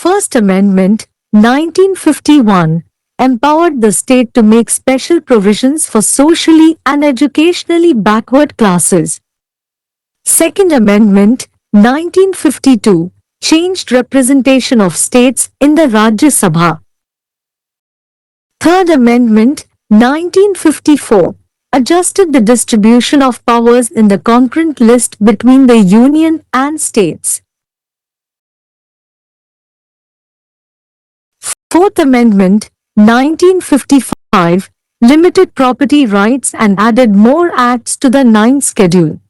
First Amendment, 1951, empowered the state to make special provisions for socially and educationally backward classes. Second Amendment, 1952, changed representation of states in the Rajya Sabha. Third Amendment, 1954, adjusted the distribution of powers in the concurrent list between the Union and states. Fourth Amendment, 1955, limited property rights and added more acts to the Ninth Schedule.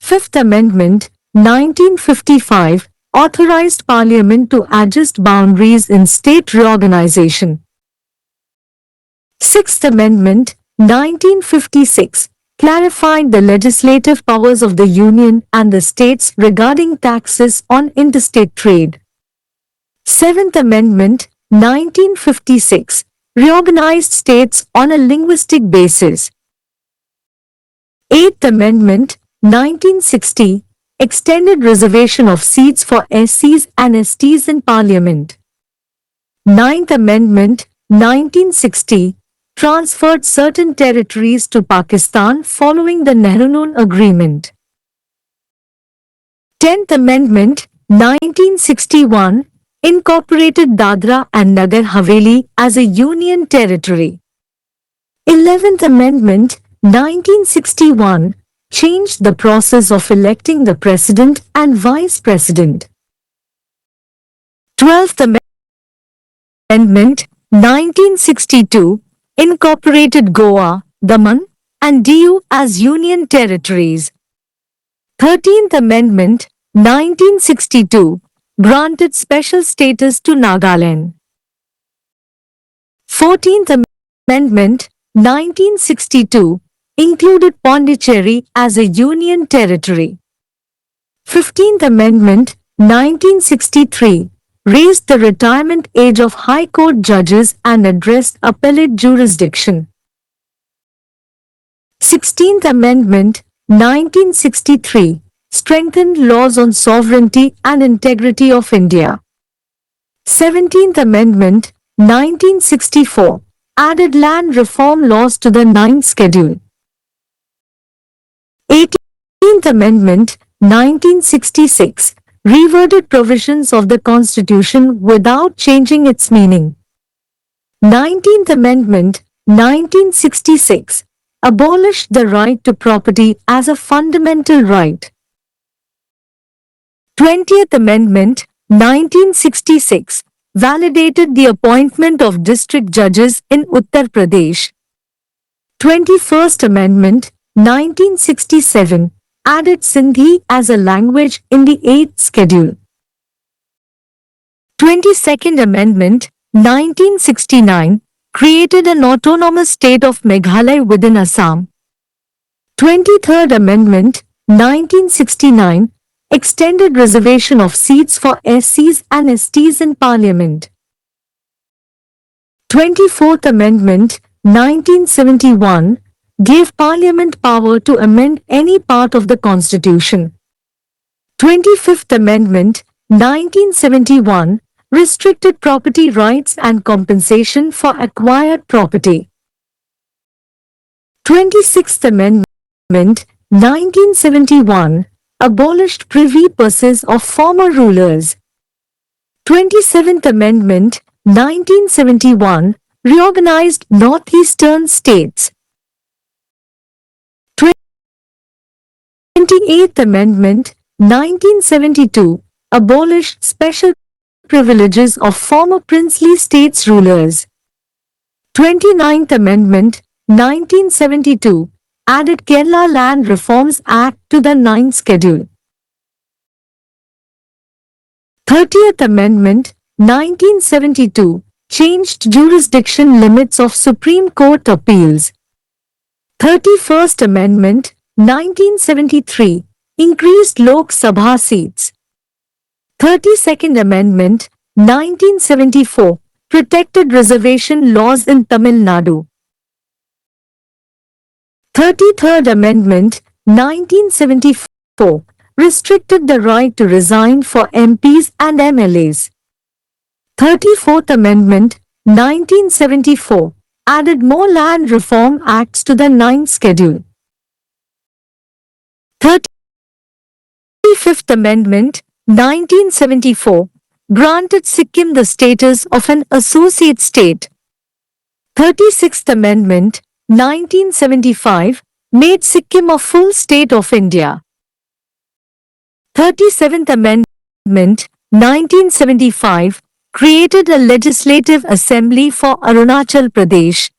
Fifth Amendment, 1955, authorized Parliament to adjust boundaries in state reorganization. Sixth Amendment, 1956, clarified the legislative powers of the Union and the states regarding taxes on interstate trade. Seventh Amendment, 1956, reorganized states on a linguistic basis. Eighth Amendment, 1960, extended reservation of seats for SCs and STs in Parliament. Ninth Amendment, 1960, transferred certain territories to Pakistan following the Nehru Agreement. 10th Amendment, 1961, incorporated Dadra and Nagar Haveli as a union territory. 11th Amendment, 1961, changed the process of electing the President and Vice President. 12th Amendment, 1962, incorporated Goa, Daman, and Diu as union territories. 13th Amendment, 1962, granted special status to Nagaland. 14th Amendment, 1962, included Pondicherry as a union territory. 15th Amendment, 1963, raised the retirement age of High Court judges and addressed appellate jurisdiction. 16th Amendment, 1963, strengthened laws on sovereignty and integrity of India. 17th Amendment, 1964, added land reform laws to the Ninth Schedule. 18th Amendment, 1966, reworded provisions of the Constitution without changing its meaning. 19th Amendment, 1966, abolished the right to property as a fundamental right. 20th Amendment, 1966, validated the appointment of district judges in Uttar Pradesh. 21st Amendment, 1967, added Sindhi as a language in the 8th Schedule. 22nd Amendment, 1969, created an autonomous state of Meghalaya within Assam. 23rd Amendment, 1969, extended reservation of seats for SCs and STs in Parliament. 24th Amendment, 1971, gave Parliament power to amend any part of the Constitution. 25th Amendment, 1971, restricted property rights and compensation for acquired property. 26th Amendment, 1971, abolished privy purses of former rulers. 27th Amendment, 1971, reorganized northeastern states. 28th Amendment, 1972, abolished special privileges of former princely states rulers. 29th Amendment, 1972, added Kerala Land Reforms Act to the Ninth Schedule. 30th Amendment, 1972, changed jurisdiction limits of Supreme Court appeals. 31st Amendment, 1973, increased Lok Sabha seats. 32nd Amendment, 1974, protected reservation laws in Tamil Nadu. 33rd Amendment, 1974, restricted the right to resign for MPs and MLAs. 34th Amendment, 1974, added more land reform acts to the 9th schedule. 35th Amendment, 1974, granted Sikkim the status of an associate state. 36th Amendment, 1975, made Sikkim a full state of India. 37th Amendment, 1975, created a legislative assembly for Arunachal Pradesh.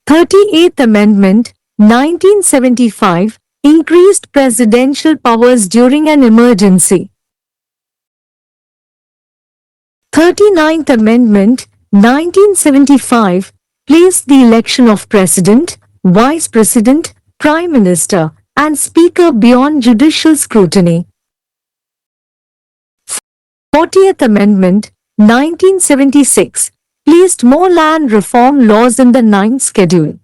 38th Amendment, 1975, increased presidential powers during an emergency. 39th Amendment, 1975, placed the election of President, Vice President, Prime Minister, and Speaker beyond judicial scrutiny. 40th Amendment, 1976, placed more land reform laws in the 9th schedule.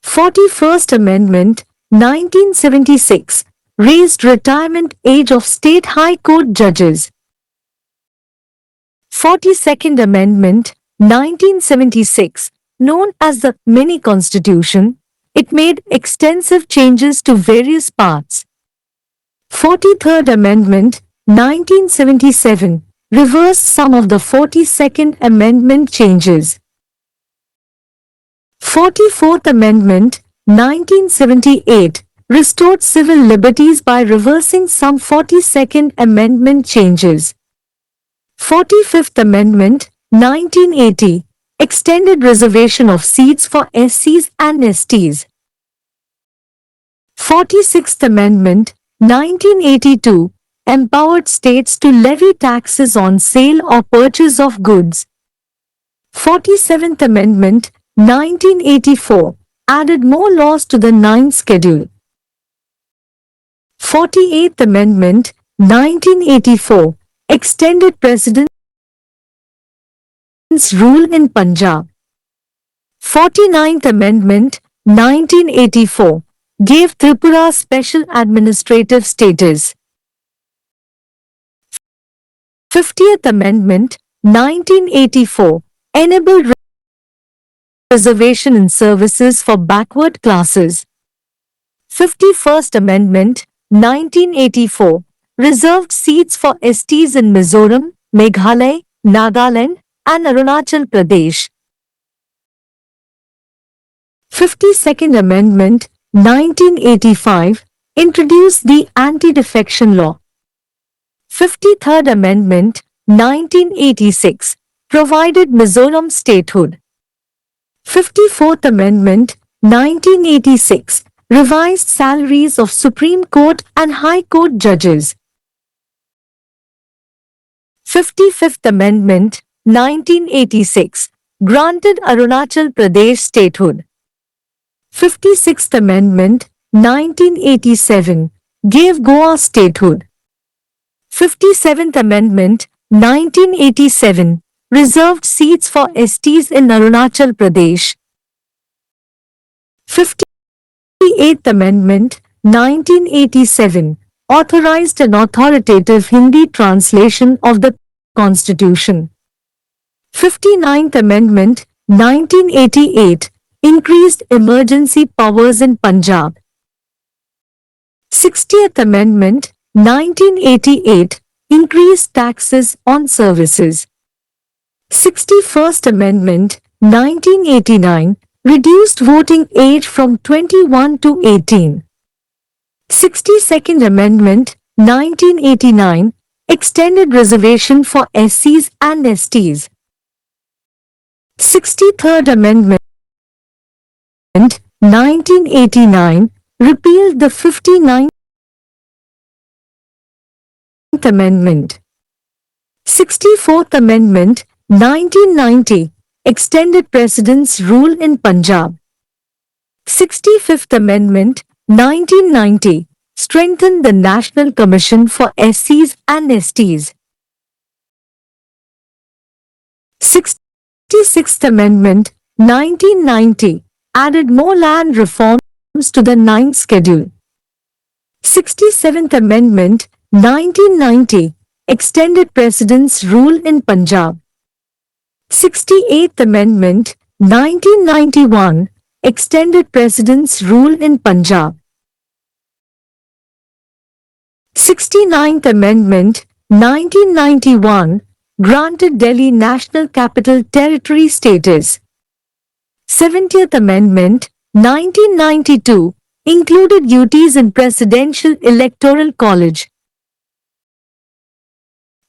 41st Amendment, 1976, raised retirement age of state high court judges. 42nd Amendment, 1976, known as the mini-constitution, it made extensive changes to various parts. 43rd Amendment, 1977, reversed some of the 42nd Amendment changes. 44th Amendment, 1978, restored civil liberties by reversing some 42nd Amendment changes. 45th Amendment, 1980, extended reservation of seats for SCs and STs. 46th Amendment, 1982, empowered states to levy taxes on sale or purchase of goods. 47th Amendment, 1984, added more laws to the 9th schedule. 48th Amendment, 1984, extended President's rule in Punjab. 49th Amendment, 1984, gave Tripura special administrative status. 50th Amendment, 1984, enabled reservation in services for backward classes. 51st Amendment, 1984, reserved seats for STs in Mizoram, Meghalaya, Nagaland, and Arunachal Pradesh. 52nd Amendment, 1985, introduced the anti-defection law. 53rd Amendment, 1986, provided Mizoram statehood. 54th Amendment, 1986, revised salaries of Supreme Court and High Court judges. 55th Amendment, 1986, granted Arunachal Pradesh statehood. 56th Amendment, 1987, gave Goa statehood. 57th Amendment, 1987, reserved seats for STs in Arunachal Pradesh. 58th Amendment, 1987, authorized an authoritative Hindi translation of the Constitution. 59th Amendment, 1988, increased emergency powers in Punjab. 60th Amendment, 1988, increased taxes on services. 61st Amendment, 1989, reduced voting age from 21 to 18. 62nd Amendment, 1989, extended reservation for SCs and STs. 63rd Amendment, 1989, repealed the 59th Amendment. 64th Amendment, 1990, extended President's rule in Punjab. 65th Amendment, 1990, strengthened the National Commission for SCs and STs. 66th Amendment, 1990, added more land reforms to the 9th schedule. 67th Amendment, 1990, extended President's rule in Punjab. 68th Amendment, 1991, extended President's rule in Punjab. 69th Amendment, 1991, granted Delhi National Capital Territory status. 70th Amendment, 1992, included duties in Presidential Electoral College.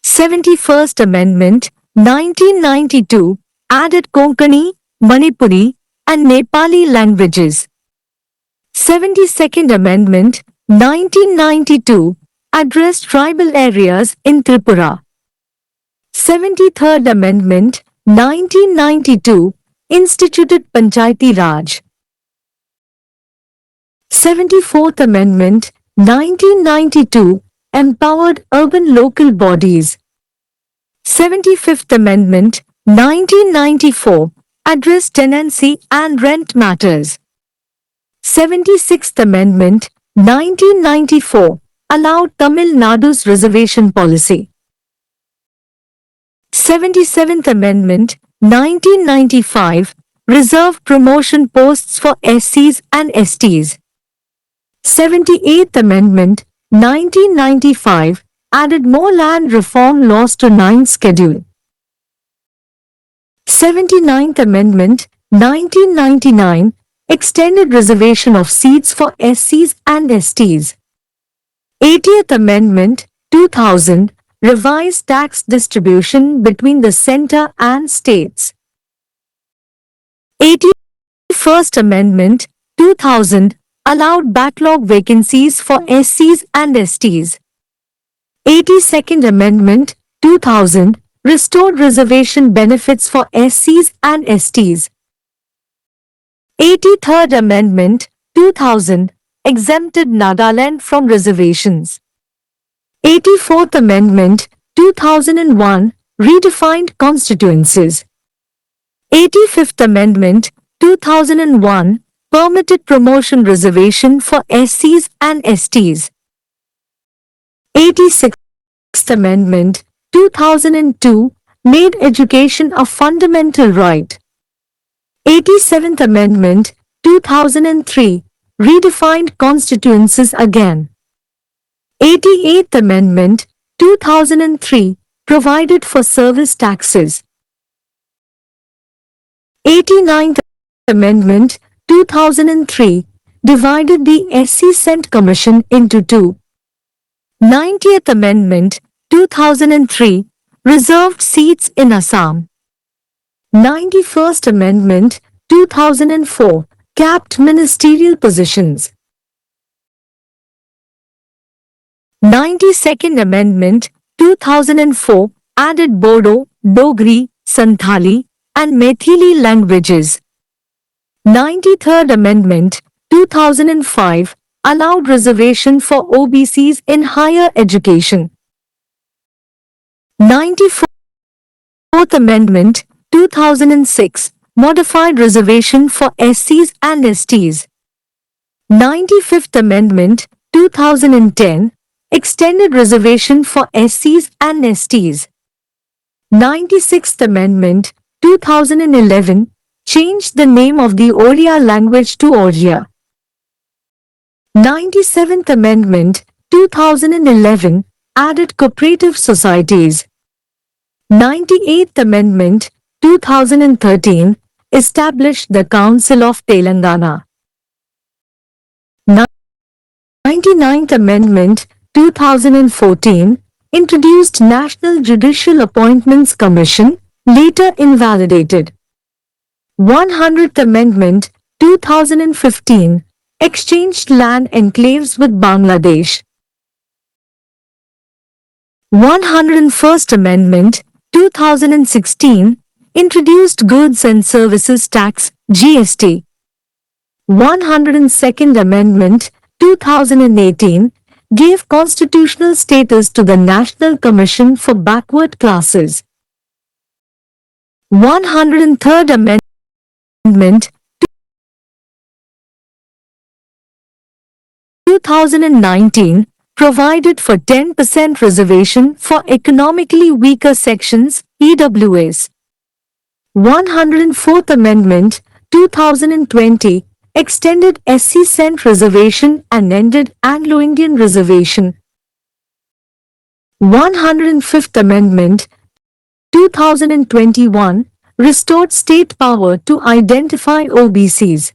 71st Amendment, 1992, added Konkani, Manipuri, and Nepali languages. 72nd Amendment, 1992, addressed tribal areas in Tripura. 73rd Amendment, 1992, instituted Panchayati Raj. 74th Amendment, 1992, empowered urban local bodies. 75th Amendment, 1994, addressed tenancy and rent matters. 76th Amendment, 1994, allowed Tamil Nadu's reservation policy. 77th Amendment, 1995, reserved promotion posts for SCs and STs. 78th Amendment, 1995, added more land reform laws to 9th Schedule. 79th Amendment, 1999, extended reservation of seats for SCs and STs. 80th Amendment, 2000, revised tax distribution between the center and states. 81st Amendment, 2000, allowed backlog vacancies for SCs and STs. 82nd Amendment, 2000, restored reservation benefits for SCs and STs. 83rd Amendment, 2000, exempted Nagaland from reservations. 84th Amendment, 2001, redefined constituencies. 85th Amendment, 2001, permitted promotion reservation for SCs and STs. 86th Amendment, 2002, made education a fundamental right. 87th Amendment, 2003, redefined constituencies again. 88th Amendment, 2003, provided for service taxes. 89th Amendment, 2003, divided the SC Cent Commission into two. 90th Amendment, 2003, reserved seats in Assam. 91st Amendment, 2004, capped ministerial positions. 92nd Amendment, 2004, added Bodo, Dogri, Santhali, and Maithili languages. 93rd Amendment, 2005, allowed reservation for OBCs in higher education. 94th Amendment, 2006, modified reservation for SCs and STs. 95th Amendment, 2010, extended reservation for SCs and STs. 96th Amendment, 2011, changed the name of the Oriya language to Oriya. 97th Amendment, 2011, added cooperative societies. 98th Amendment, 2013, established the Council of Telangana. 99th Amendment, 2014, introduced National Judicial Appointments Commission, later invalidated. 100th Amendment, 2015, exchanged land enclaves with Bangladesh. 101st Amendment, 2016, introduced Goods and Services Tax, GST. 102nd Amendment, 2018, gave constitutional status to the National Commission for Backward Classes. 103rd Amendment, 2019, provided for 10% reservation for economically weaker sections, EWS. 104th Amendment, 2020, extended SC Cent reservation and ended Anglo-Indian reservation. 105th Amendment, 2021, restored state power to identify OBCs.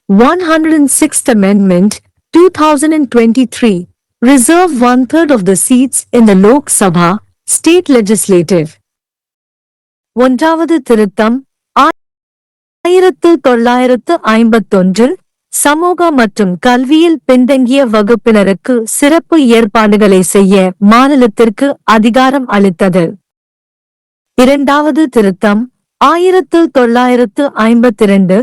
106th Amendment, 2023, reserve one-third of the seats in the Lok Sabha, state legislative. ஒன்றாவது திருத்தம் 1951 சமூக மற்றும் கல்வியில் பின்தங்கிய வகுப்பினருக்கு சிறப்பு ஏற்பாடுகளை செய்ய மாநிலத்திற்கு அதிகாரம் அளித்தது. இரண்டாவது திருத்தம் 1952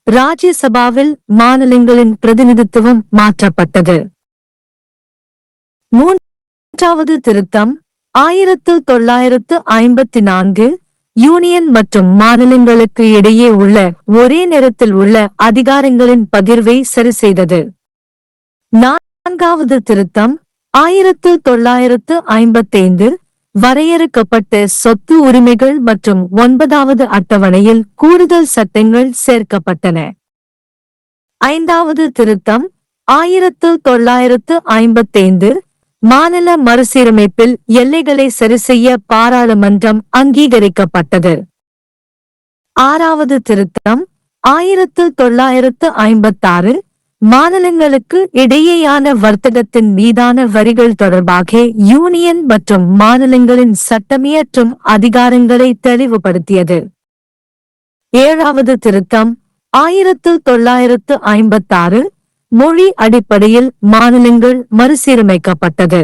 ராஜ்யசபாவில் மாநிலங்களின் பிரதிநிதித்துவம் மாற்றப்பட்டது. மூன்றாவது திருத்தம் 1954 யூனியன் மற்றும் மாநிலங்களுக்கு இடையே உள்ள ஒரே நேரத்தில் உள்ள அதிகாரங்களின் பகிர்வை சரி செய்தது. நான்காவது திருத்தம் 1955 வரையறுக்கப்பட்ட சொத்து உரிமைகள் மற்றும் 9வது அட்டவணையில் கூடுதல் சட்டங்கள் சேர்க்கப்பட்டன. ஐந்தாவது திருத்தம் 1955 மாநில மறுசீரமைப்பில் எல்லைகளை சரிசெய்ய பாராளுமன்றம் அங்கீகரிக்கப்பட்டது. ஆறாவது திருத்தம் 1956 மாநிலங்களுக்கு இடையேயான வர்த்தகத்தின் மீதான வரிகள் தொடர்பாக யூனியன் மற்றும் மாநிலங்களின் சட்டமியற்றும் அதிகாரங்களை தெளிவுபடுத்தியது. ஏழாவது திருத்தம் 1956 மொழி அடிப்படையில் மாநிலங்கள் மறுசீரமைக்கப்பட்டது.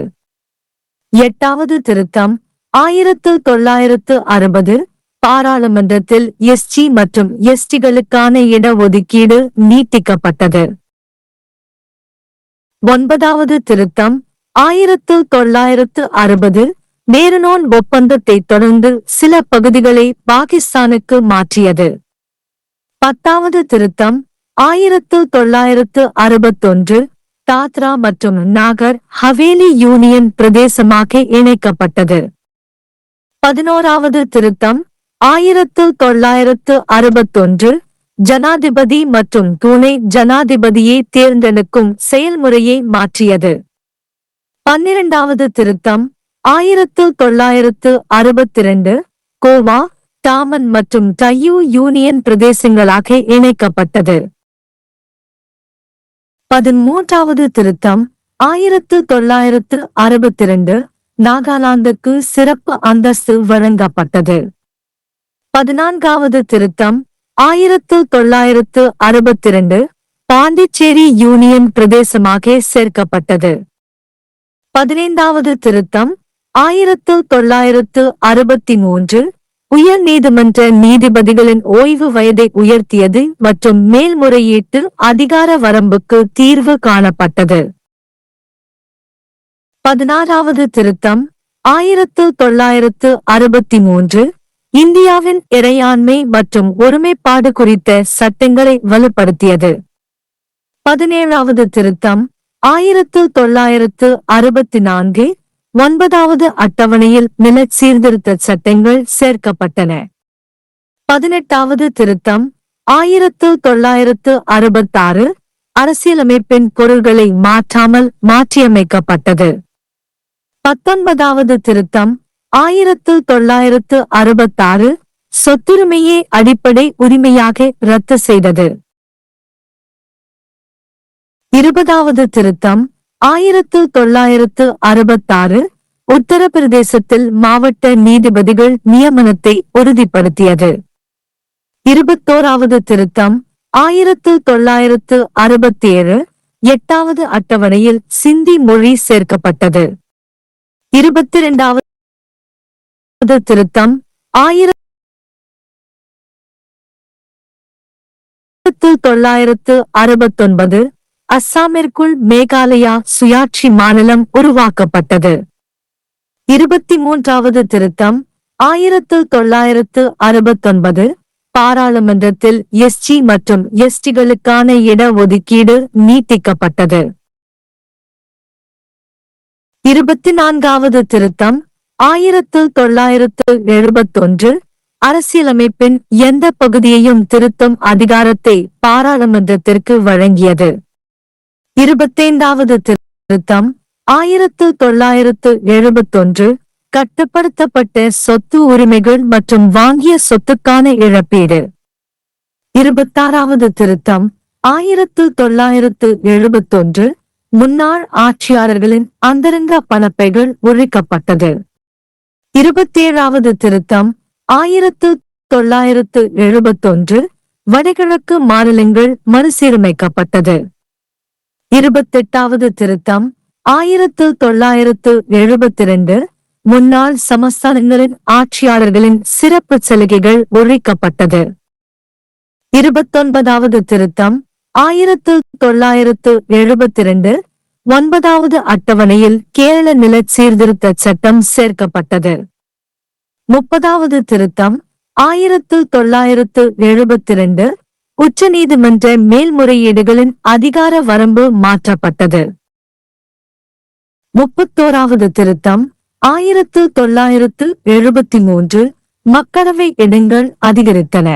எட்டாவது திருத்தம் 1960 பாராளுமன்றத்தில் எஸ்சி மற்றும் எஸ்டிகளுக்கான இடஒதுக்கீடு நீட்டிக்கப்பட்டது. ஒன்பதாவது திருத்தம் 1960 நேருனோன் ஒப்பந்தத்தை தொடர்ந்து சில பகுதிகளை பாகிஸ்தானுக்கு மாற்றியது. பத்தாவது திருத்தம் 1961 தாத்ரா மற்றும் நாகர் ஹவேலி யூனியன் பிரதேசமாக இணைக்கப்பட்டது. 11வது திருத்தம் 1961 ஜனாதிபதி மற்றும் துணை ஜனாதிபதியை தேர்ந்தெடுக்கும் செயல்முறையை மாற்றியது. 12வது திருத்தம் 1962 கோவா, டாமன் மற்றும் டையூ யூனியன் பிரதேசங்களாக இணைக்கப்பட்டது. 13வது திருத்தம் 1962 நாகாலாந்துக்கு சிறப்பு அந்தஸ்து வழங்கப்பட்டது. 14வது திருத்தம் 1962 பாண்டிச்சேரி யூனியன் பிரதேசமாக சேர்க்கப்பட்டது. 15வது திருத்தம் 1963 உயர் நீதிமன்ற நீதிபதிகளின் ஓய்வு வயதை உயர்த்தியது மற்றும் மேல்முறையீட்டு அதிகார வரம்புக்கு தீர்வு காணப்பட்டது. 16வது திருத்தம் 1963 இந்தியாவின் இறையாண்மை மற்றும் ஒருமைப்பாடு குறித்த சட்டங்களை வலுப்படுத்தியது. 17வது திருத்தம் 1964 9வது அட்டவணையில் நில சீர்திருத்த சட்டங்கள் சேர்க்கப்பட்டன. 18வது திருத்தம் 1966 அரசியலமைப்பின் பொருள்களை மாற்றாமல் மாற்றியமைக்கப்பட்டது. 19வது திருத்தம் 1966 சொத்துரிமையே அடிப்படை உரிமையாக ரத்து செய்தது. 20வது திருத்தம் 1966 உத்தரப்பிரதேசத்தில் மாவட்ட நீதிபதிகள் நியமனத்தை உறுதிப்படுத்தியது. 21வது திருத்தம் 1967 8வது அட்டவணையில் சிந்தி மொழி சேர்க்கப்பட்டது. 22வது திருத்தம் 1969 அஸ்ஸாமிற்குள் மேகாலயா சுயாட்சி மாநிலம் உருவாக்கப்பட்டது. 23வது திருத்தம் 1969 பாராளுமன்றத்தில் எஸ்சி மற்றும் எஸ்டிகளுக்கான இடஒதுக்கீடு நீட்டிக்கப்பட்டது. 24வது திருத்தம் 1971 அரசியலமைப்பின் எந்த பகுதியையும் திருத்தும் அதிகாரத்தை பாராளுமன்றத்திற்கு வழங்கியது. 25வது திருத்தம் 1971 கட்டுப்படுத்தப்பட்ட சொத்து உரிமைகள் மற்றும் வாங்கிய சொத்துக்கான இழப்பீடு. 26வது திருத்தம் 1971 முன்னாள் ஆட்சியாளர்களின் அந்தரங்க பணப்பைகள் ஒழிக்கப்பட்டது. 27வது திருத்தம் 1971 வடகிழக்கு மாநிலங்கள் மறுசீரமைக்கப்பட்டது. 28வது திருத்தம் 1972 முன்னாள் சமஸ்தானங்களின் ஆட்சியாளர்களின் சிறப்பு சலுகைகள் ஒழிக்கப்பட்டது. 29வது திருத்தம் 1972 9வது அட்டவணையில் கேரள நில சீர்திருத்த சட்டம் சேர்க்கப்பட்டது. 30வது திருத்தம் 1972 உச்சநீதிமன்ற மேல்முறையீடுகளின் அதிகார வரம்பு மாற்றப்பட்டது. 31வது திருத்தம் 1973 மக்களவை இடங்கள் அதிகரித்தன.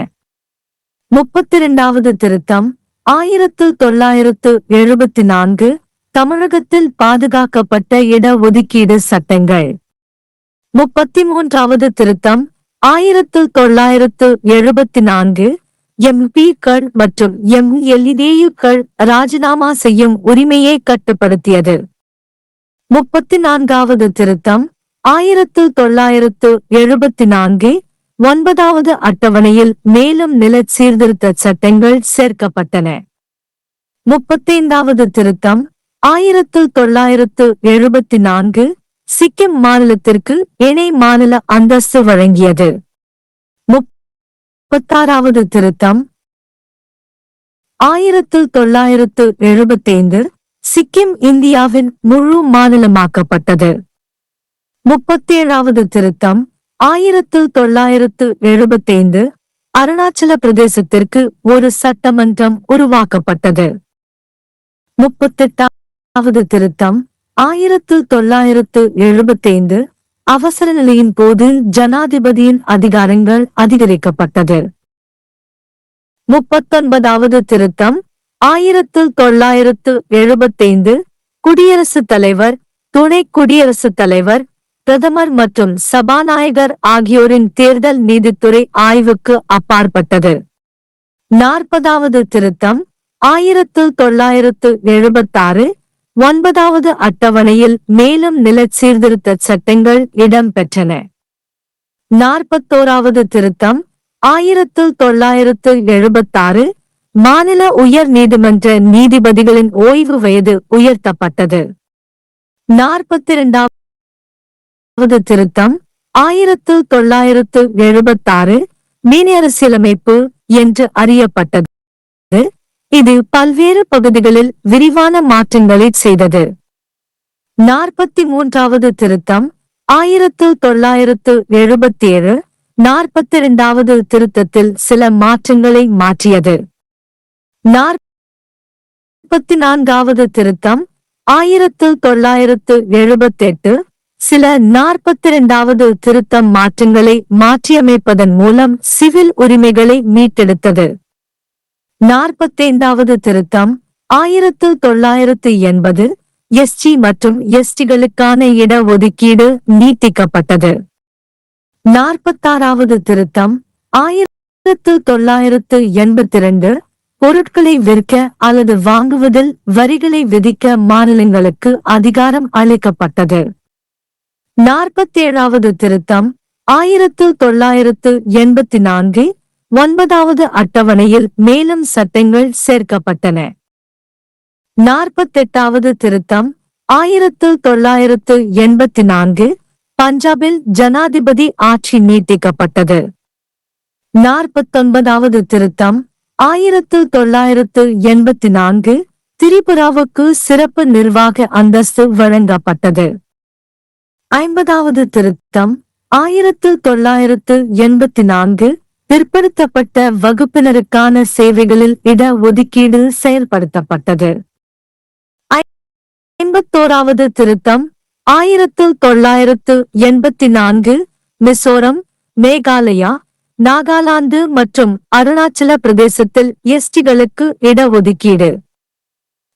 32வது திருத்தம் 1974 தமிழகத்தில் பாதுகாக்கப்பட்ட இட ஒதுக்கீடு சட்டங்கள். 33வது திருத்தம் 1974 MP-க்கள் மற்றும் MLA-க்கள் ராஜினாமா செய்யும் உரிமையை கட்டுப்படுத்தியது. 34வது திருத்தம் 1974 9வது அட்டவணையில் மேலும் நில சீர்திருத்த சட்டங்கள் சேர்க்கப்பட்டன. 35வது திருத்தம் 1974 சிக்கிம் மாநிலத்திற்கு இணை மாநில அந்தஸ்து வழங்கியது. 36வது திருத்தம் 1975 சிக்கிம் இந்தியாவின் முழு மாநிலமாக்கப்பட்டது. 37வது திருத்தம் 1975 அருணாச்சல பிரதேசத்திற்கு ஒரு சட்டமன்றம் உருவாக்கப்பட்டது. 38வது திருத்தம் 1975 அவசர நிலையின் போது ஜனாதிபதியின் அதிகாரங்கள் அதிகரிக்கப்பட்டது. 39வது திருத்தம் 1975 குடியரசுத் தலைவர், துணை குடியரசுத் தலைவர், பிரதமர் மற்றும் சபாநாயகர் ஆகியோரின் தேர்தல் நீதித்துறை ஆய்வுக்கு அப்பாற்பட்டது. 40வது திருத்தம் 1976 9வது அட்டவணையில் மேலும் நில சீர்திருத்த சட்டங்கள் இடம்பெற்றன. 41வது திருத்தம் 1976 மாநில உயர் நீதிமன்ற நீதிபதிகளின் ஓய்வு வயது உயர்த்தப்பட்டது. 42வது திருத்தம் 1976 மினி அரசியலமைப்பு என்று அறியப்பட்டது. இது பல்வேறு பகுதிகளில் விரிவான மாற்றங்களை செய்தது. 43வது திருத்தம் 1977 42வது திருத்தத்தில் சில மாற்றங்களை மாற்றியது. 44வது திருத்தம் 1978 சில 42வது திருத்தம் மாற்றங்களை மாற்றியமைப்பதன் மூலம் சிவில் உரிமைகளை மீட்டெடுத்தது. 45வது திருத்தம் 1980 SC மற்றும் ST-களுக்கான இட ஒதுக்கீடு நீட்டிக்கப்பட்டது. 46வது திருத்தம் 1982 பொருட்களை விற்க அல்லது வாங்குவதில் வரிகளை விதிக்க மாநிலங்களுக்கு அதிகாரம் அளிக்கப்பட்டது. 47வது திருத்தம் 1984 9வது அட்டவணையில் மேலும் சட்டங்கள் சேர்க்கப்பட்டன. 48வது திருத்தம் 1984 பஞ்சாபில் ஜனாதிபதி ஆட்சி நீட்டிக்கப்பட்டது. 49வது திருத்தம் 1984 திரிபுராவுக்கு சிறப்பு நிர்வாக அந்தஸ்து வழங்கப்பட்டது. 50வது திருத்தம் 1984 பிற்படுத்தப்பட்ட வகுப்பினருக்கான சேவைகளில் இட ஒதுக்கீடு செயல்படுத்தப்பட்டது. 51வது திருத்தம் 1984 மிசோரம், மேகாலயா, நாகாலாந்து மற்றும் அருணாச்சல பிரதேசத்தில் எஸ்டிகளுக்கு இடஒதுக்கீடு.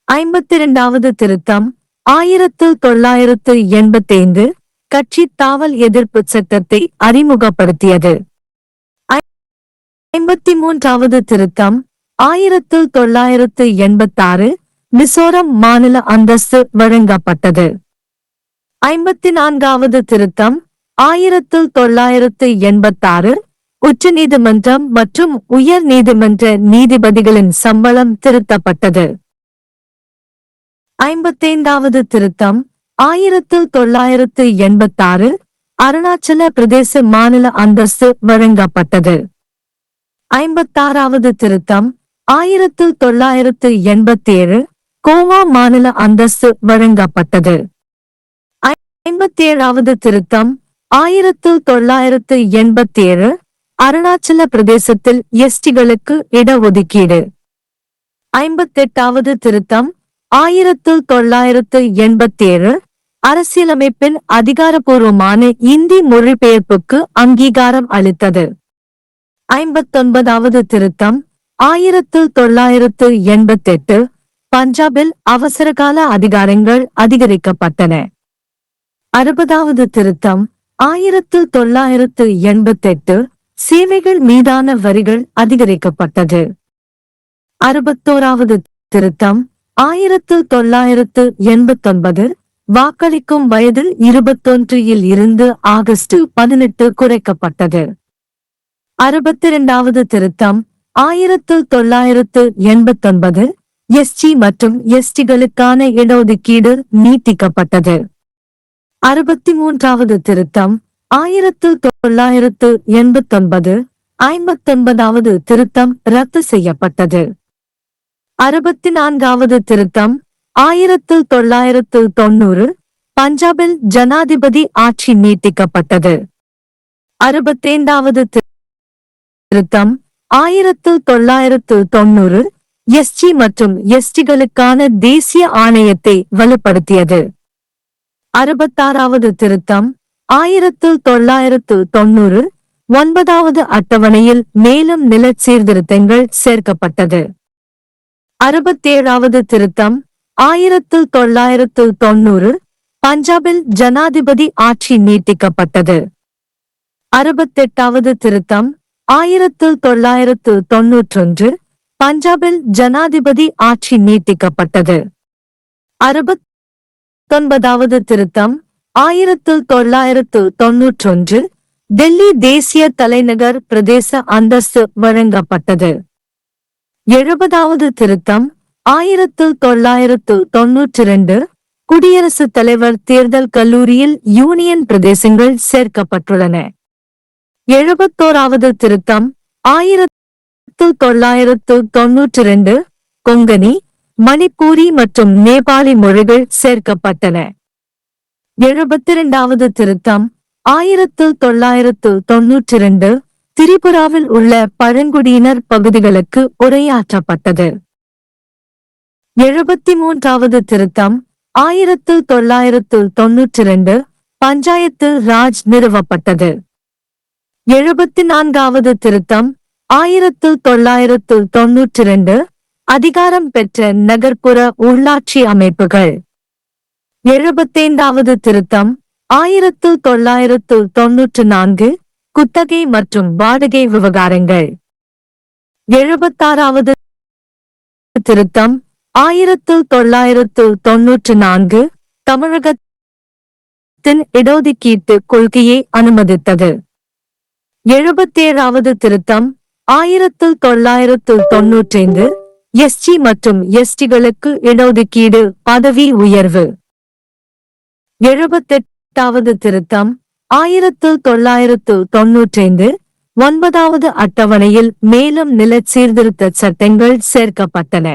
52வது திருத்தம் 1985 கட்சி தாவல் எதிர்ப்பு சட்டத்தை அறிமுகப்படுத்தியது. 53வது திருத்தம் 1986 மிசோரம் மாநில அந்தஸ்து வழங்கப்பட்டது. 54வது திருத்தம் 1986 உச்சநீதிமன்றம் மற்றும் உயர் நீதிமன்ற நீதிபதிகளின் சம்பளம் திருத்தப்பட்டது. 55வது திருத்தம் 1986 அருணாச்சல பிரதேச மாநில அந்தஸ்து வழங்கப்பட்டது. 56வது திருத்தம் 1987 கோவா மாநில அந்தஸ்து வழங்கப்பட்டது. 57வது திருத்தம் 1987 அருணாச்சல பிரதேசத்தில் எஸ்டிகளுக்கு இடஒதுக்கீடு. 58வது திருத்தம் 1987 அரசியலமைப்பின் அதிகாரப்பூர்வமான இந்தி மொழிபெயர்ப்புக்கு அங்கீகாரம் அளித்தது. 59வது திருத்தம் 1988 பஞ்சாபில் அவசரகால அதிகாரங்கள் அதிகரிக்கப்பட்டன. 60வது திருத்தம் 1988 சேவைகள் மீதான வரிகள் அதிகரிக்கப்பட்டது. 61வது திருத்தம் 1989 வாக்களிக்கும் வயதில் 21 இருந்து ஆகஸ்ட் 18 குறைக்கப்பட்டது. 62வது திருத்தம் 1989 எஸ்சி மற்றும் எஸ்டிகளுக்கான இடஒதுக்கீடு நீட்டிக்கப்பட்டது. 63வது திருத்தம் 1989 59வது திருத்தம் ரத்து செய்யப்பட்டது. 64வது திருத்தம் 1990 பஞ்சாபில் ஜனாதிபதி ஆட்சி நீட்டிக்கப்பட்டது. 65வது திருத்தம் 1990 எஸ்சி மற்றும் எஸ்டிகளுக்கான தேசிய ஆணையத்தை வலுப்படுத்தியது. 66வது திருத்தம் 1990 9வது அட்டவணையில் மேலும் நில சீர்திருத்தங்கள் சேர்க்கப்பட்டது. 67வது திருத்தம் 1990 பஞ்சாபில் ஜனாதிபதி ஆட்சி நீட்டிக்கப்பட்டது. 68வது திருத்தம் 1991 பஞ்சாபில் ஜனாதிபதி ஆட்சி நீட்டிக்கப்பட்டது. 69வது திருத்தம் 1991 டெல்லி தேசிய தலைநகர் பிரதேச அந்தஸ்து வழங்கப்பட்டது. 70வது திருத்தம் 1992 குடியரசுத் தலைவர் தேர்தல் கல்லூரியில் யூனியன் பிரதேசங்கள் சேர்க்கப்பட்டுள்ளன. 71வது திருத்தம் 1992 கொங்கனி, மணிப்பூரி மற்றும் நேபாளி மொழிகள் சேர்க்கப்பட்டன. 72வது திருத்தம் 1992 திரிபுராவில் உள்ள பழங்குடியினர் பகுதிகளுக்கு உரையாற்றப்பட்டது. 73வது திருத்தம் 1992 பஞ்சாயத்து ராஜ் நிறுவப்பட்டது. 74வது திருத்தம் 1992 அதிகாரம் பெற்ற நகர்ப்புற உள்ளாட்சி அமைப்புகள். 75வது திருத்தம் 1994 குத்தகை மற்றும் வாடகை விவகாரங்கள். 76வது திருத்தம் 1994 தமிழகத்தின் இடஒதுக்கீட்டு கொள்கையை அனுமதித்தது. 77வது திருத்தம் 1995 எஸ்சி மற்றும் எஸ்டிகளுக்கு இடஒதுக்கீடு பதவி உயர்வு. 78வது திருத்தம் 1995 9வது அட்டவணையில் மேலும் நில சீர்திருத்த சட்டங்கள் சேர்க்கப்பட்டன.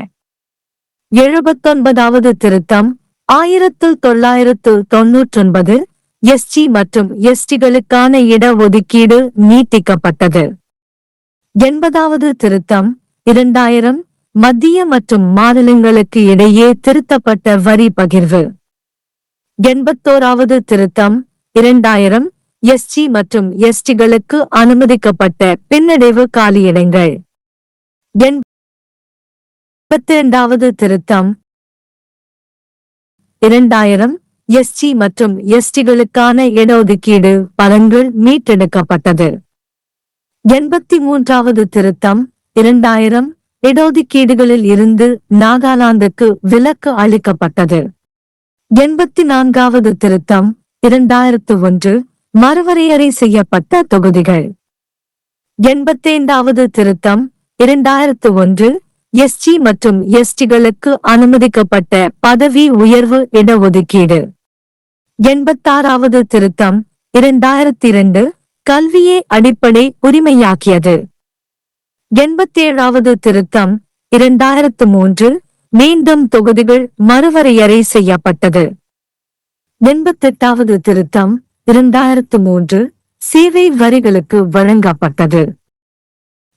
79வது திருத்தம் 1999 எஸ்சி மற்றும் எஸ்டிகளுக்கான இடஒதுக்கீடு நீட்டிக்கப்பட்டது. 80வது திருத்தம் 2000 மத்திய மற்றும் மாநிலங்களுக்கு இடையே திருத்தப்பட்ட வரி பகிர்வு. 81வது திருத்தம் 2000 எஸ்சி மற்றும் எஸ்டிகளுக்கு அனுமதிக்கப்பட்ட பின்னடைவு காலியிடங்கள். 82வது திருத்தம் 2000 எஸ்சி மற்றும் எஸ்டிகளுக்கான இடஒதுக்கீடு பலன்கள் மீட்டெடுக்கப்பட்டது. 83வது திருத்தம் 2000 இடஒதுக்கீடுகளில் இருந்து நாகாலாந்துக்கு விலக்கு அளிக்கப்பட்டது. 84வது திருத்தம் 2001 மறுவரையறை செய்யப்பட்ட தொகுதிகள். 85வது திருத்தம் 2001 எஸ்சி மற்றும் எஸ்டிகளுக்கு அனுமதிக்கப்பட்ட பதவி உயர்வு இடஒதுக்கீடு. 86வது திருத்தம் 2002 கல்வியே அடிப்படை உரிமையாக்கியது. 87வது திருத்தம் 2003 மீண்டும் தொகுதிகள் மறுவரையறை செய்யப்பட்டது. 88வது திருத்தம் 2003 சேவை வரிகளுக்கு வழங்கப்பட்டது.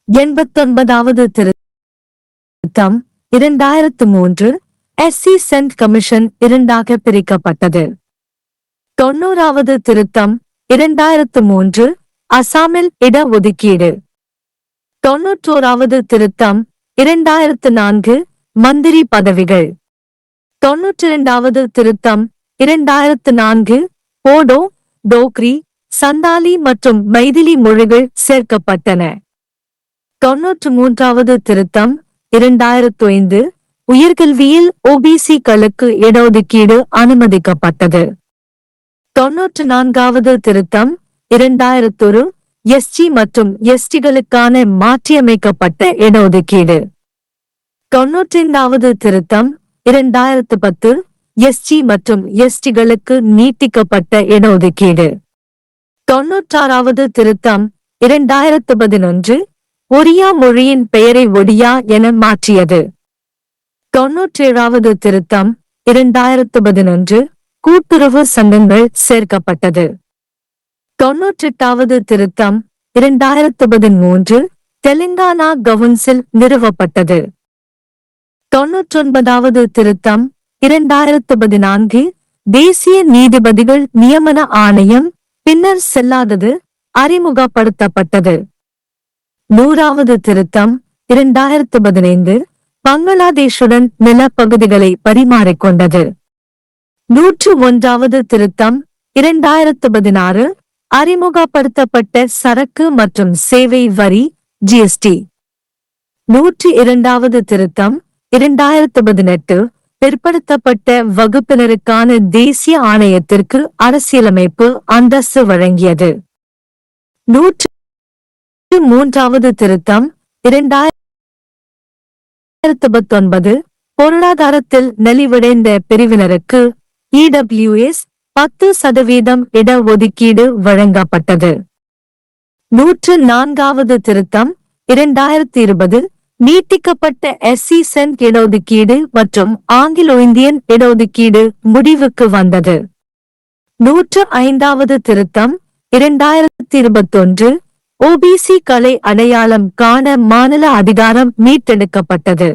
89வது திருத்தம் 2003 எஸ்சி சென்ட் கமிஷன் இரண்டாக பிரிக்கப்பட்டது. 90வது திருத்தம் 2003 அசாமில் இடஒதுக்கீடு. 91வது திருத்தம் 2004 மந்திரி பதவிகள். 92வது திருத்தம் 2004 போடோ, டோக்ரி, சந்தாலி மற்றும் மைதிலி மொழிகள் சேர்க்கப்பட்டன. 93வது திருத்தம் 2005 உயர்கல்வியில் ஓபிசி-களுக்கு இடஒதுக்கீடு அனுமதிக்கப்பட்டது. 94வது திருத்தம் 2001 எஸ்சி மற்றும் எஸ்டிகளுக்கான மாற்றியமைக்கப்பட்ட இடஒதுக்கீடு. 95வது திருத்தம் 2010 எஸ்சி மற்றும் எஸ்டிகளுக்கு நீட்டிக்கப்பட்ட இடஒதுக்கீடு. 96வது திருத்தம் 2011 ஒரியா மொழியின் பெயரை ஒடியா என மாற்றியது. 97வது திருத்தம் 2011 கூட்டுறவு சங்கங்கள் சேர்க்கப்பட்டது. 98வது திருத்தம் 2013 தெலுங்கானா கவுன்சில் நிறுவப்பட்டது. 99வது திருத்தம் 2014 தேசிய நீதிபதிகள் நியமன ஆணையம் பின்னர் செல்லாதது அறிமுகப்படுத்தப்பட்டது. 100வது திருத்தம் 2015 பங்களாதேஷுடன் நிலப்பகுதிகளை பரிமாறிக்கொண்டது. 101வது திருத்தம் 2016 அறிமுகப்படுத்தப்பட்ட சரக்கு மற்றும் சேவை வரி ஜிஎஸ்டி. 102வது திருத்தம் 2018 பிற்படுத்தப்பட்ட வகுப்பினருக்கான தேசிய ஆணையத்திற்கு அரசியலமைப்பு அந்தஸ்து வழங்கியது. 103வது திருத்தம் 2019 பொருளாதாரத்தில் நலிவடைந்த பிரிவினருக்கு இடபிள்யூஎஸ் 10% இடஒதுக்கீடு வழங்கப்பட்டது. 104வது திருத்தம் 2020 நீட்டிக்கப்பட்ட எஸ்சி சென்ட் இடஒதுக்கீடு மற்றும் ஆங்கிலோ இந்தியன் இடஒதுக்கீடு முடிவுக்கு வந்தது. 105வது திருத்தம் 2021 ஓபிசி-களை அடையாளம் காண மாநில அதிகாரம் மீட்டெடுக்கப்பட்டது.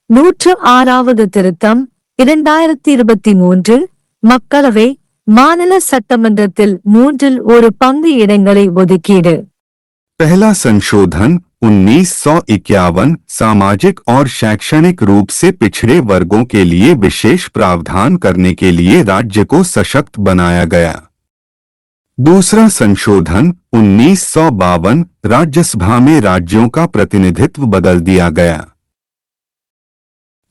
106வது திருத்தம் 2023 மக்களவை, மாநில சட்டமன்றத்தில் 1/3 இடங்களை ஒதுக்கீடு. पहला संशोधन 1951 सामाजिक और शैक्षणिक रूप से पिछड़े वर्गों के लिए विशेष प्रावधान करने के लिए राज्य को सशक्त बनाया गया। दूसरा संशोधन 1952 राज्यसभा में राज्यों का प्रतिनिधित्व बदल दिया गया।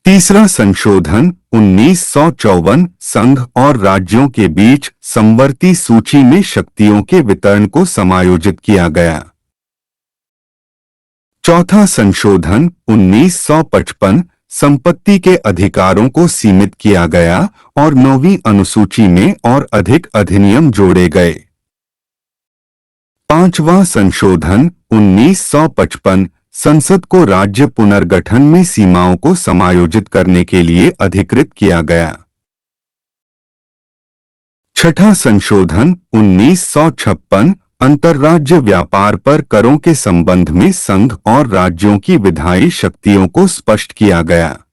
तीसरा संशोधन 1954 संघ और राज्यों के बीच समवर्ती सूची में शक्तियों के वितरण को समायोजित किया गया। चौथा संशोधन 1955 संपत्ति के अधिकारों को सीमित किया गया और 9वीं अनुसूची में और अधिक अधिनियम जोड़े गए। पांचवां संशोधन 1955 संसद को राज्य पुनर्गठन में सीमाओं को समायोजित करने के लिए अधिकृत किया गया। छठा संशोधन 1956 अंतर्राज्य व्यापार पर करों के संबंध में संघ और राज्यों की विधायी शक्तियों को स्पष्ट किया गया।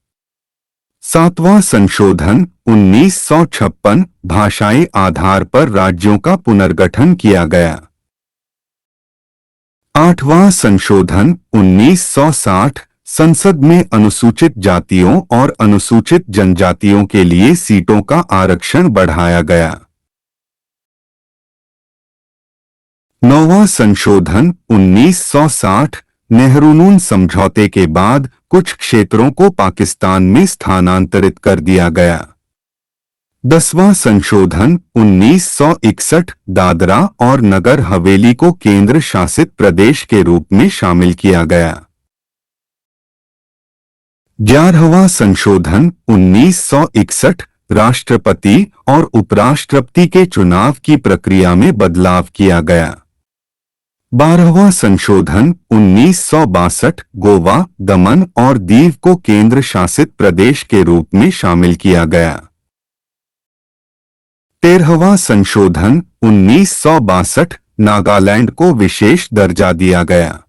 7वां संशोधन 1956 भाषाई आधार पर राज्यों का पुनर्गठन किया गया। 8वां संशोधन 1960 संसद में अनुसूचित जातियों और अनुसूचित जनजातियों के लिए सीटों का आरक्षण बढ़ाया गया। 9वां संशोधन 1960 नेहरू-नून समझौते के बाद कुछ क्षेत्रों को पाकिस्तान में स्थानांतरित कर दिया गया। 10वां संशोधन 1961 दादरा और नगर हवेली को केंद्र शासित प्रदेश के रूप में शामिल किया गया। 11वां संशोधन 1961 राष्ट्रपति और उपराष्ट्रपति के चुनाव की प्रक्रिया में बदलाव किया गया। 12वां संशोधन 1962 गोवा, दमन और दीव को केंद्र शासित प्रदेश के रूप में शामिल किया गया। 13वां संशोधन 1962 नागालैंड को विशेष दर्जा दिया गया।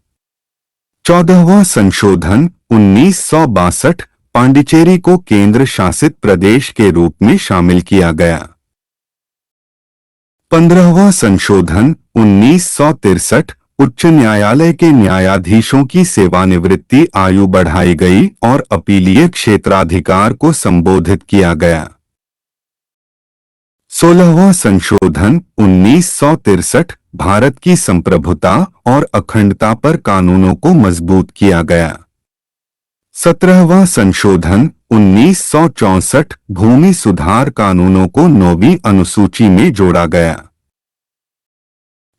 14वां संशोधन 1962 पांडिचेरी को केंद्र शासित प्रदेश के रूप में शामिल किया गया। 15वां संशोधन 1963 उच्च न्यायालय के न्यायाधीशों की सेवानिवृत्ति आयु बढ़ाई गई और अपीलीय क्षेत्राधिकार को संबोधित किया गया। 16वां संशोधन 1963 भारत की संप्रभुता और अखंडता पर कानूनों को मजबूत किया गया। 17वां संशोधन 1964 भूमि सुधार कानूनों को 9वीं अनुसूची में जोड़ा गया।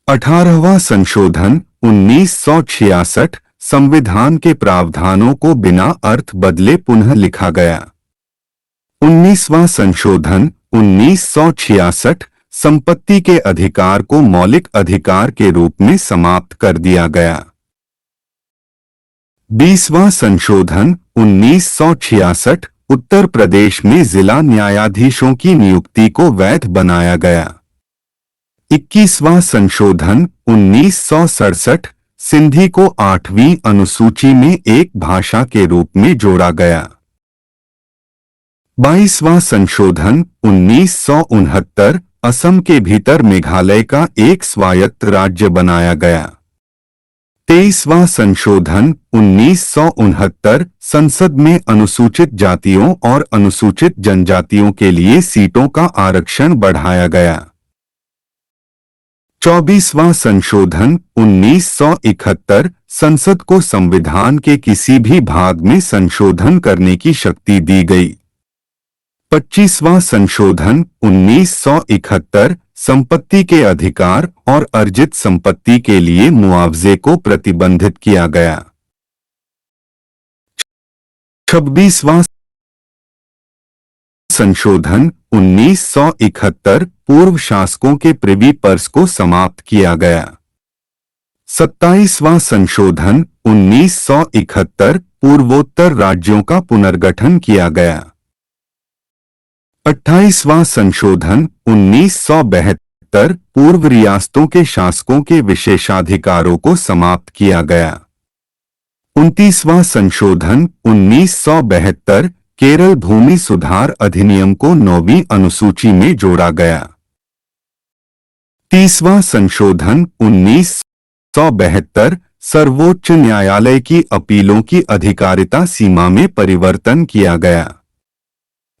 18वां संशोधन 1966 संविधान के प्रावधानों को बिना अर्थ बदले पुनः लिखा गया। 19वां संशोधन 1966 संपत्ति के अधिकार को मौलिक अधिकार के रूप में समाप्त कर दिया गया। 20वां संशोधन 1966 उत्तर प्रदेश में जिला न्यायाधीशों की नियुक्ति को वैध बनाया गया। 21वां संशोधन 1967 सिंधी को 8वीं अनुसूची में एक भाषा के रूप में जोड़ा गया। 22वां संशोधन 1969 असम के भीतर मेघालय का एक स्वायत्त राज्य बनाया गया। 23वां संशोधन 1969 संसद में अनुसूचित जातियों और अनुसूचित जनजातियों के लिए सीटों का आरक्षण बढ़ाया गया। 24वां संशोधन 1971 संसद को संविधान के किसी भी भाग में संशोधन करने की शक्ति दी गई। 25वां संशोधन 1971 संपत्ति के अधिकार और अर्जित संपत्ति के लिए मुआवजे को प्रतिबंधित किया गया। 26वां संशोधन 1971 पूर्व शासकों के प्रिवी पर्स को समाप्त किया गया। 27वां संशोधन 1971 पूर्वोत्तर राज्यों का पुनर्गठन किया गया। 28वां संशोधन 1972 पूर्व रियासतों के शासकों के विशेषाधिकारों को समाप्त किया गया। 29वां संशोधन 1972 केरल भूमि सुधार अधिनियम को 9वीं अनुसूची में जोड़ा गया। 30वां संशोधन 1972 सर्वोच्च न्यायालय की अपीलों की अधिकारिता सीमा में परिवर्तन किया गया।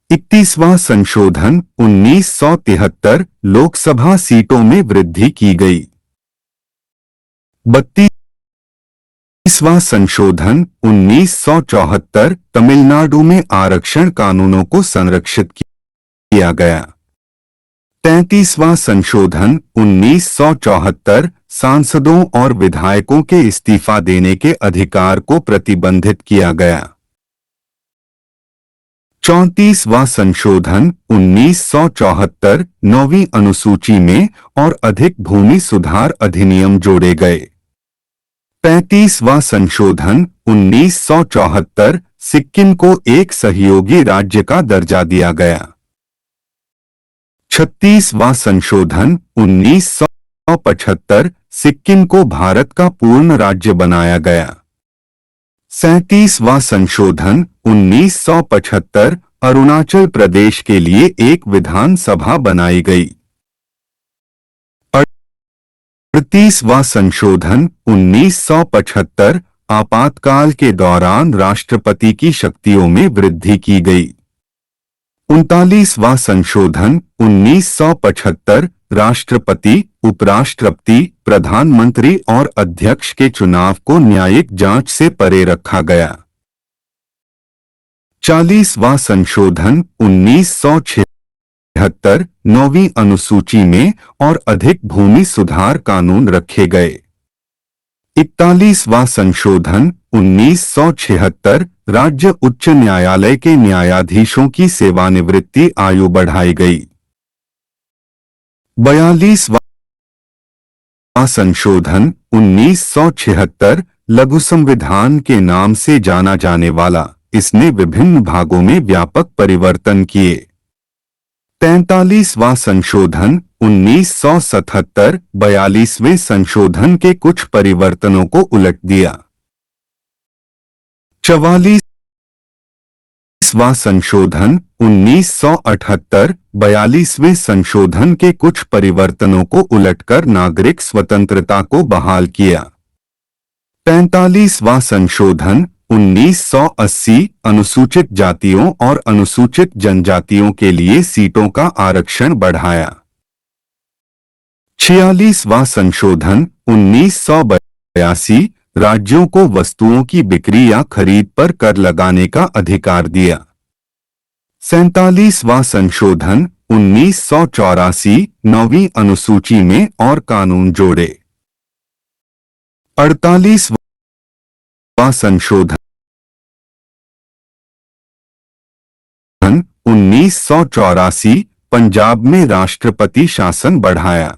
31वां संशोधन 1973 लोकसभा सीटों में वृद्धि की गई। 32वां संशोधन 1974 तमिलनाडु में आरक्षण कानूनों को संरक्षित किया गया। 33वां संशोधन 1974 सांसदों और विधायकों के इस्तीफा देने के अधिकार को प्रतिबंधित किया गया। 34वां संशोधन 1974 9वीं अनुसूची में और अधिक भूमि सुधार अधिनियम जोड़े गए। 35वां संशोधन 1974 सिक्किम को एक सहयोगी राज्य का दर्जा दिया गया। 36वां संशोधन 1975 सिक्किम को भारत का पूर्ण राज्य बनाया गया। 37वां संशोधन 1975 अरुणाचल प्रदेश के लिए एक विधानसभा बनाई गई। 38वां संशोधन 1975 आपातकाल के दौरान राष्ट्रपति की शक्तियों में वृद्धि की गई। 39वां संशोधन 1975 राष्ट्रपति, उपराष्ट्रपति, प्रधानमंत्री और अध्यक्ष के चुनाव को न्यायिक जांच से परे रखा गया। 40वां संशोधन 1976 9वीं अनुसूची में और अधिक भूमि सुधार कानून रखे गए। 41वां संशोधन 1976 राज्य उच्च न्यायालय के न्यायाधीशों की सेवानिवृत्ति आयु बढ़ाई गई। 42वां संशोधन 1976 लघु संविधान के नाम से जाना जाने वाला, इसने विभिन्न भागों में व्यापक परिवर्तन किए। 43वां संशोधन 1977 42वें संशोधन के कुछ परिवर्तनों को उलट दिया। 44वां संशोधन 1978 42वें संशोधन के कुछ परिवर्तनों को उलटकर नागरिक स्वतंत्रता को बहाल किया। 45वां संशोधन 1980 अनुसूचित जातियों और अनुसूचित जनजातियों के लिए सीटों का आरक्षण बढ़ाया। 46वां संशोधन 1982 राज्यों को वस्तुओं की बिक्री या खरीद पर कर लगाने का अधिकार दिया। 47वां संशोधन 1984 9वीं अनुसूची में और कानून जोड़े। 48वां संशोधन 1984 पंजाब में राष्ट्रपति शासन बढ़ाया।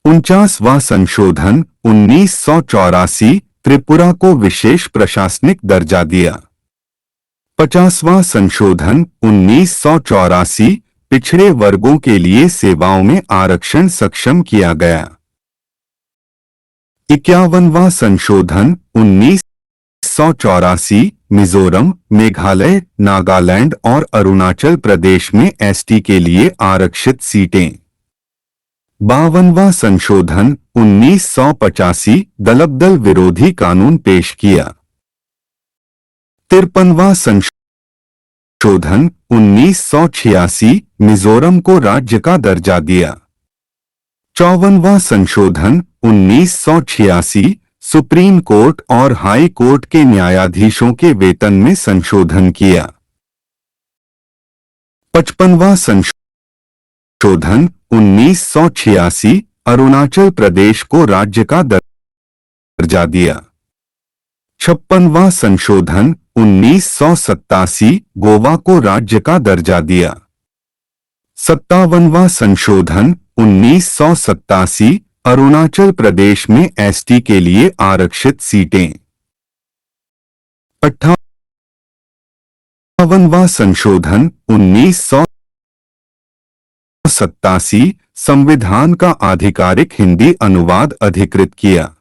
49वां संशोधन 1984 त्रिपुरा को विशेष प्रशासनिक दर्जा दिया। 50वां संशोधन 1984 पिछड़े वर्गों के लिए सेवाओं में आरक्षण सक्षम किया गया। 51वां संशोधन 1984 मिजोरम, मेघालय, नागालैंड और अरुणाचल प्रदेश में एसटी के लिए आरक्षित सीटें। 52वां संशोधन 1985 दलबदल विरोधी कानून पेश किया। 53वां संशोधन 1986 मिजोरम को राज्य का दर्जा दिया। 54वां संशोधन 1986 सुप्रीम कोर्ट और हाई कोर्ट के न्यायाधीशों के वेतन में संशोधन किया। 55वां संशोधन 1986 अरुणाचल प्रदेश को राज्य का दर्जा दिया। 56वां संशोधन 1987 गोवा को राज्य का दर्जा दिया। 57वां संशोधन 1987 अरुणाचल प्रदेश में एसटी के लिए आरक्षित सीटें। 58वां संशोधन 1987 संविधान का आधिकारिक हिंदी अनुवाद अधिकृत किया।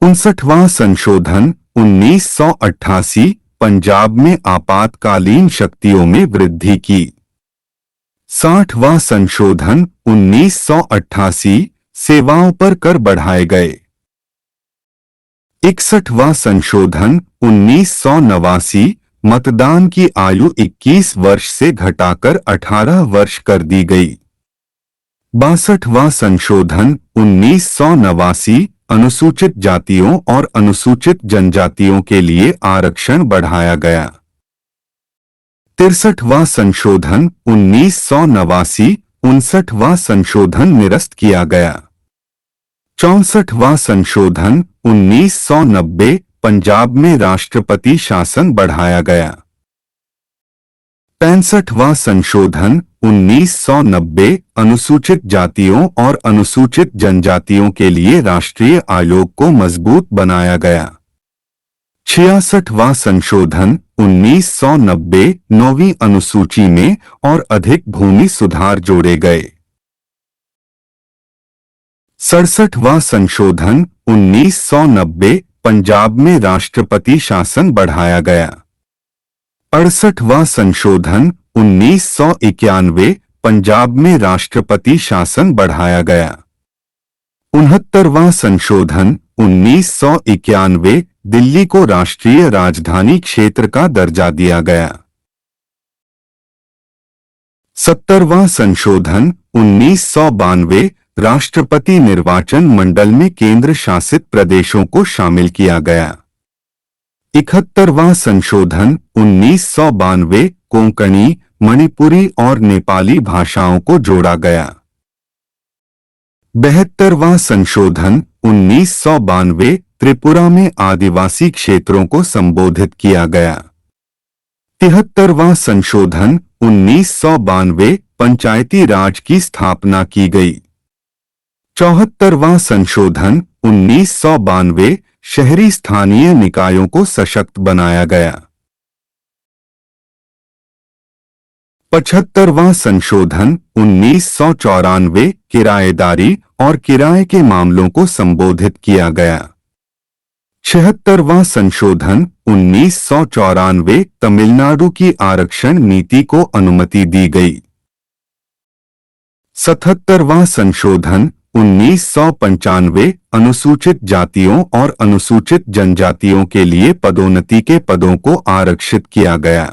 59वां संशोधन 1988 पंजाब में आपातकालीन शक्तियों में वृद्धि की। 60वां संशोधन 1988 सेवाओं पर कर बढ़ाए गए। 61वां संशोधन 1989 मतदान की आयु 21 वर्ष से घटाकर 18 वर्ष कर दी गई। 62वां संशोधन 1989 अनुसूचित जातियों और अनुसूचित जनजातियों के लिए आरक्षण बढ़ाया गया। 63वां संशोधन 1989 59वां संशोधन निरस्त किया गया। 64वां संशोधन 1990 पंजाब में राष्ट्रपति शासन बढ़ाया गया। 65वां संशोधन 1990 अनुसूचित जातियों और अनुसूचित जनजातियों के लिए राष्ट्रीय आयोग को मजबूत बनाया गया। 66वां संशोधन 1990 9वीं अनुसूची में और अधिक भूमि सुधार जोड़े गए। 67वां संशोधन 1990 पंजाब में राष्ट्रपति शासन बढ़ाया गया। 68वां संशोधन 1991 पंजाब में राष्ट्रपति शासन बढ़ाया गया। 69वां संशोधन 1991 दिल्ली को राष्ट्रीय राजधानी क्षेत्र का दर्जा दिया गया। 70वां संशोधन 1992 राष्ट्रपति निर्वाचन मंडल में केंद्र शासित प्रदेशों को शामिल किया गया। 71वां संशोधन 1992 कोंकणी, मणिपुरी और नेपाली भाषाओं को जोड़ा गया। 72वां संशोधन 1992 त्रिपुरा में आदिवासी क्षेत्रों को संबोधित किया गया। 73वां संशोधन 1992 पंचायती राज की स्थापना की गई। 74वां संशोधन 1992 शहरी स्थानीय निकायों को सशक्त बनाया गया। 75वां संशोधन 1994 किराएदारी और किराए के मामलों को संबोधित किया गया। 76वां संशोधन 1994 तमिलनाडु की आरक्षण नीति को अनुमति दी गई। 77वां संशोधन 1995 अनुसूचित जातियों और अनुसूचित जनजातियों के लिए पदोन्नति के पदों को आरक्षित किया गया।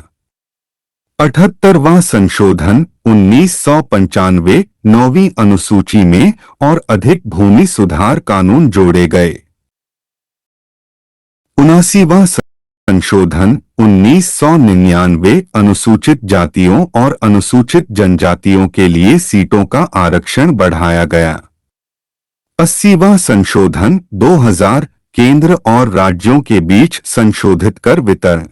78वां संशोधन 1995 9वीं अनुसूची में और अधिक भूमि सुधार कानून जोड़े गए। 79वां संशोधन 1999 अनुसूचित जातियों और अनुसूचित जनजातियों के लिए सीटों का आरक्षण बढ़ाया गया। 80वां संशोधन 2000 केंद्र और राज्यों के बीच संशोधित कर वितरण।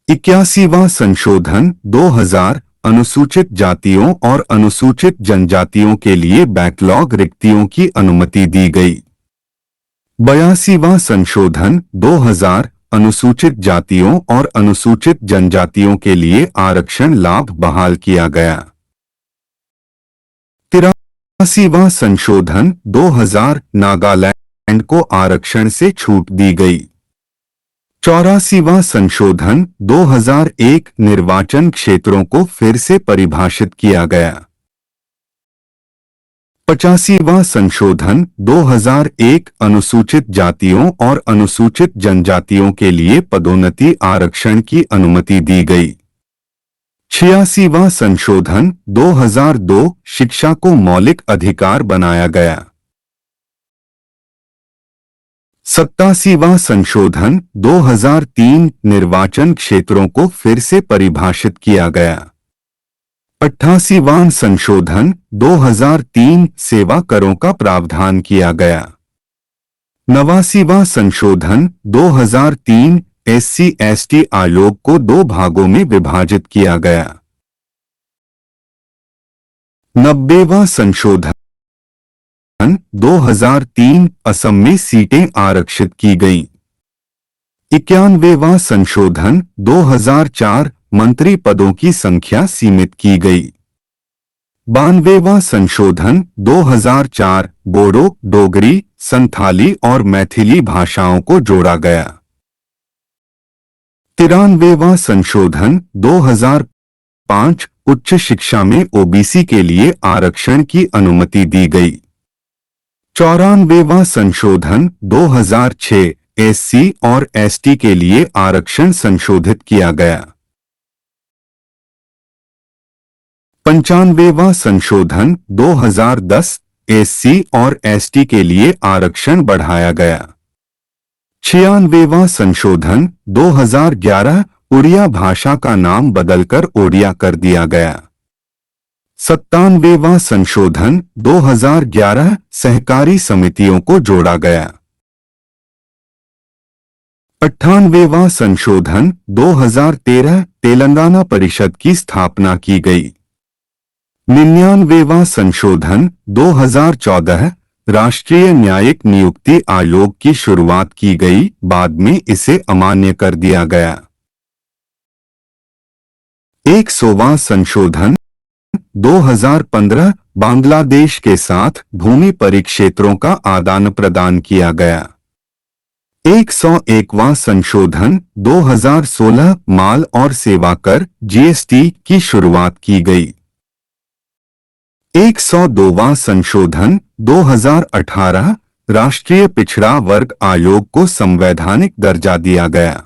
81वां संशोधन 2000 अनुसूचित जातियों और अनुसूचित जनजातियों के लिए बैकलॉग रिक्तियों की अनुमति दी गई। 82वां संशोधन 2000 अनुसूचित जातियों और अनुसूचित जनजातियों के लिए आरक्षण लाभ बहाल किया गया। 83वां संशोधन 2000 नागालैंड को आरक्षण से छूट दी गई। 84वां संशोधन 2001 निर्वाचन क्षेत्रों को फिर से परिभाषित किया गया। 85वां संशोधन 2001 अनुसूचित जातियों और अनुसूचित जनजातियों के लिए पदोन्नति आरक्षण की अनुमति दी गई। 86वां संशोधन 2002 शिक्षा को मौलिक अधिकार बनाया गया। 87वां संशोधन 2003 निर्वाचन क्षेत्रों को फिर से परिभाषित किया गया। 88वां संशोधन 2003 सेवा करों का प्रावधान किया गया। 89वां संशोधन 2003 SC/ST आयोग को 2 भागों में विभाजित किया गया। 90वां संशोधन 2003 असम में सीटें आरक्षित की गईं। 91वां संशोधन 2004 मंत्री पदों की संख्या सीमित की गई। 92वां संशोधन 2004 बोडो, डोगरी, संथाली और मैथिली भाषाओं को जोड़ा गया। 93वां संशोधन 2005 उच्च शिक्षा में OBC के लिए आरक्षण की अनुमति दी गई। 94वां संशोधन 2006 SC और ST के लिए आरक्षण संशोधित किया गया। 95वां संशोधन 2010 SC और ST के लिए आरक्षण बढ़ाया गया। 96वां संशोधन 2011 उड़िया भाषा का नाम बदलकर ओडिया कर दिया गया। 97वां संशोधन 2011 सहकारी समितियों को जोड़ा गया। 98वां संशोधन 2013 तेलंगाना परिषद की स्थापना की गई। 99वां संशोधन 2014 राष्ट्रीय न्यायिक नियुक्ति आयोग की शुरुआत की गई, बाद में इसे अमान्य कर दिया गया। 100वां संशोधन 2015 बांग्लादेश के साथ भूमि परिक्षेत्रों का आदान प्रदान किया गया। 101वां संशोधन 2016 माल और सेवा कर जीएसटी की शुरुआत की गई। 102वां संशोधन 2018 राष्ट्रीय पिछड़ा वर्ग आयोग को संवैधानिक दर्जा दिया गया।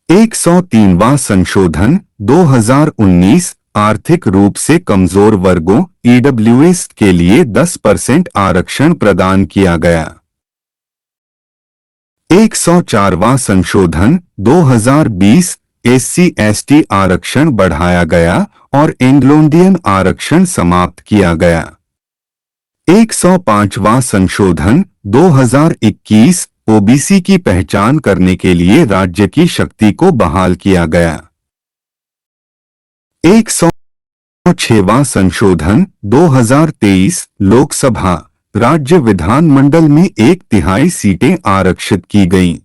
103वां संशोधन 2019 आर्थिक रूप से कमजोर वर्गों ईडब्ल्यूएस के लिए 10% आरक्षण प्रदान किया गया। 104वां संशोधन 2020 SC/ST आरक्षण बढ़ाया गया और एंग्लो इंडियन आरक्षण समाप्त किया गया। 105वां संशोधन 2021 ओबीसी की पहचान करने के लिए राज्य की शक्ति को बहाल किया गया। 106वां संशोधन 2023 लोकसभा राज्य विधानमंडल में 1/3 सीटें आरक्षित की गईं।